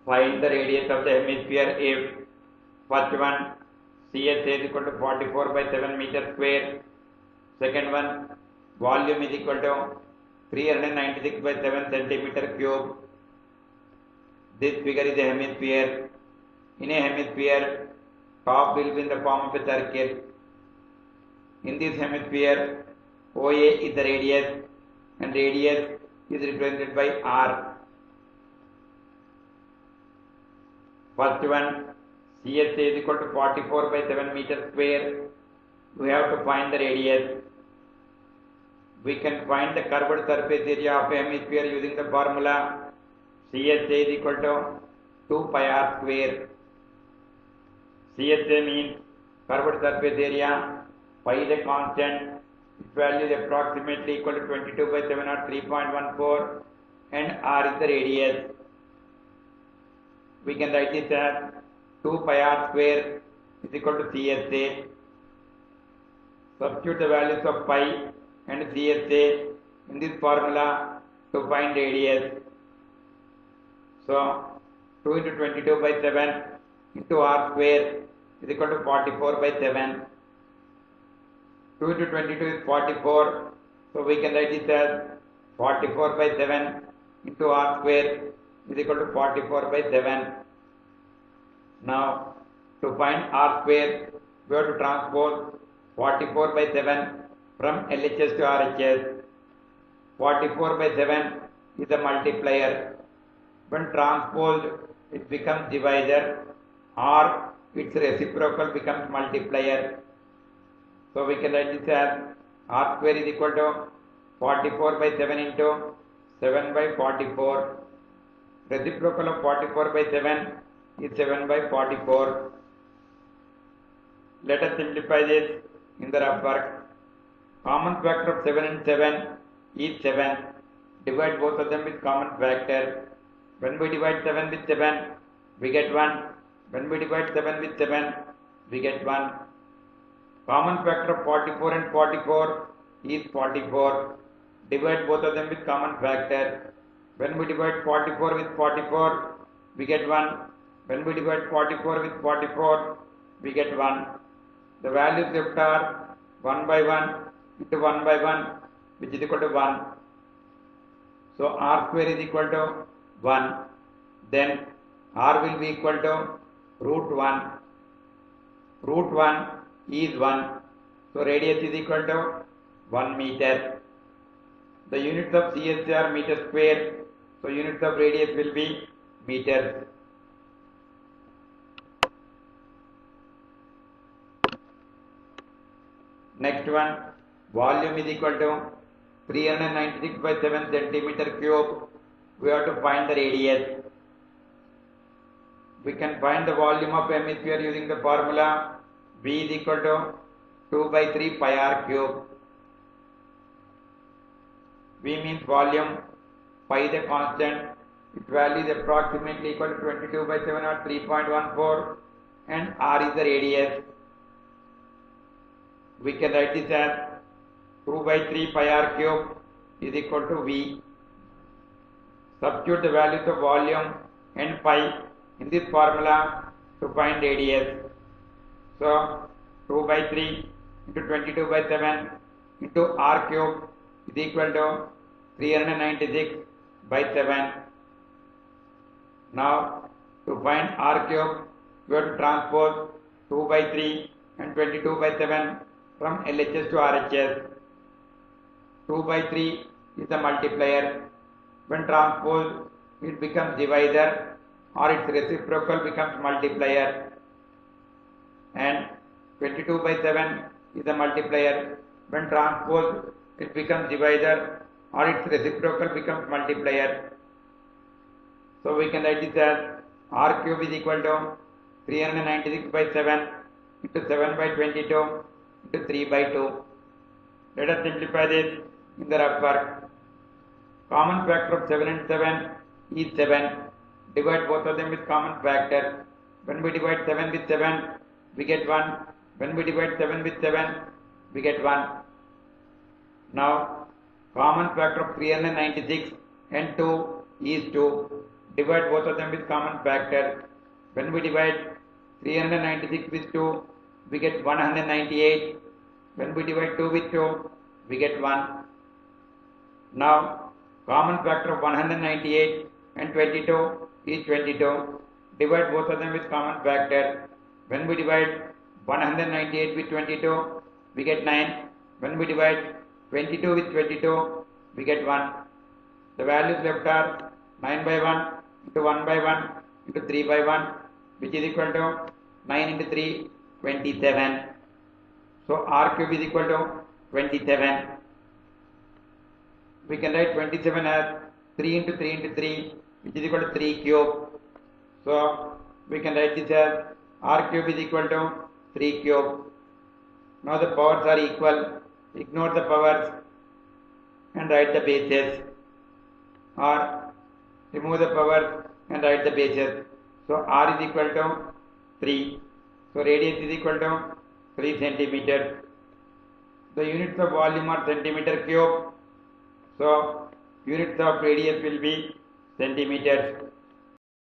Find the radius of the hemisphere if first one CSA is equal to 44 by 7 meter square. Second one volume is equal to 396 by 7 centimeter cube. This figure is a hemisphere. In a hemisphere, top will be in the form of a circle. In this hemisphere, OA is the radius and radius is represented by R. First one, CSA is equal to 44 by 7 meter square. We have to find the radius. We can find the curved surface area of a hemisphere using the formula CSA is equal to 2 pi r square. CSA means curved surface area, pi is a constant, its value is approximately equal to 22 by 7 or 3.14 and r is the radius. We can write this as 2 pi r square is equal to CSA. Substitute the values of pi and CSA in this formula to find radius. So 2 into 22 by 7 into r square is equal to 44 by 7. 2 into 22 is 44. So we can write this as 44 by 7 into r square is equal to 44 by 7. Now to find r square, we have to transpose 44 by 7 from LHS to RHS. 44 by 7 is a multiplier. When transposed, it becomes divisor, or its reciprocal becomes multiplier. So we can write this as r square is equal to 44 by 7 into 7 by 44. Reciprocal of 44 by 7 is 7 by 44. Let us simplify this in the rough work. Common factor of 7 and 7 is 7. Divide both of them with common factor. When we divide 7 with 7, we get 1. When we divide 7 with 7, we get 1. Common factor of 44 and 44 is 44. Divide both of them with common factor. When we divide 44 with 44, we get 1. When we divide 44 with 44, we get 1. The values left are 1 by 1 into 1 by 1, which is equal to 1. So r square is equal to 1. Then r will be equal to root 1. Root 1 is 1. So radius is equal to 1 meter. The units of CSA are meter square. So units of radius will be meters. Next one, volume is equal to 396 by 7 centimeter cube. We have to find the radius. We can find the volume of hemisphere using the formula V is equal to 2 by 3 pi r cube. V means volume, pi is a constant, its value is approximately equal to 22 by 7 or 3.14 and r is the radius. We can write this as 2 by 3 pi r cube is equal to V. Substitute the values of volume and pi in this formula to find radius. So 2 by 3 into 22 by 7 into r cube is equal to 396 by 7. Now to find r cube, we have to transpose 2 by 3 and 22 by 7 from LHS to RHS. 2 by 3 is a multiplier. When transposed, it becomes divisor, or its reciprocal becomes multiplier. And 22 by 7 is a multiplier. When transposed, it becomes divisor, or its reciprocal becomes multiplier. So we can write this as r cube is equal to 396 by 7 into 7 by 22 into 3 by 2. Let us simplify this in the rough work. Common factor of 7 and 7 is 7. Divide both of them with common factor. When we divide 7 with 7, we get 1. When we divide 7 with 7, we get 1. Now, common factor of 396 and 2 is 2. divide both of them with common factor. When we divide 396 with 2, we get 198. When we divide 2 with 2, we get 1. Now, common factor of 198 and 22 is 22. Divide both of them with common factor. When we divide 198 with 22, we get 9. When we divide 22 with 22, we get 1. The values left are 9 by 1 into 1 by 1 into 3 by 1, which is equal to 9 into 3, 27. So r cube is equal to 27. We can write 27 as 3 into 3 into 3, which is equal to 3 cube. So we can write this as r cube is equal to 3 cube. Now the powers are equal. Ignore the powers and write the bases, or remove the powers and write the bases. So r is equal to 3. So radius is equal to 3 centimeters. The units of volume are centimeter cube. So units of radius will be centimeters.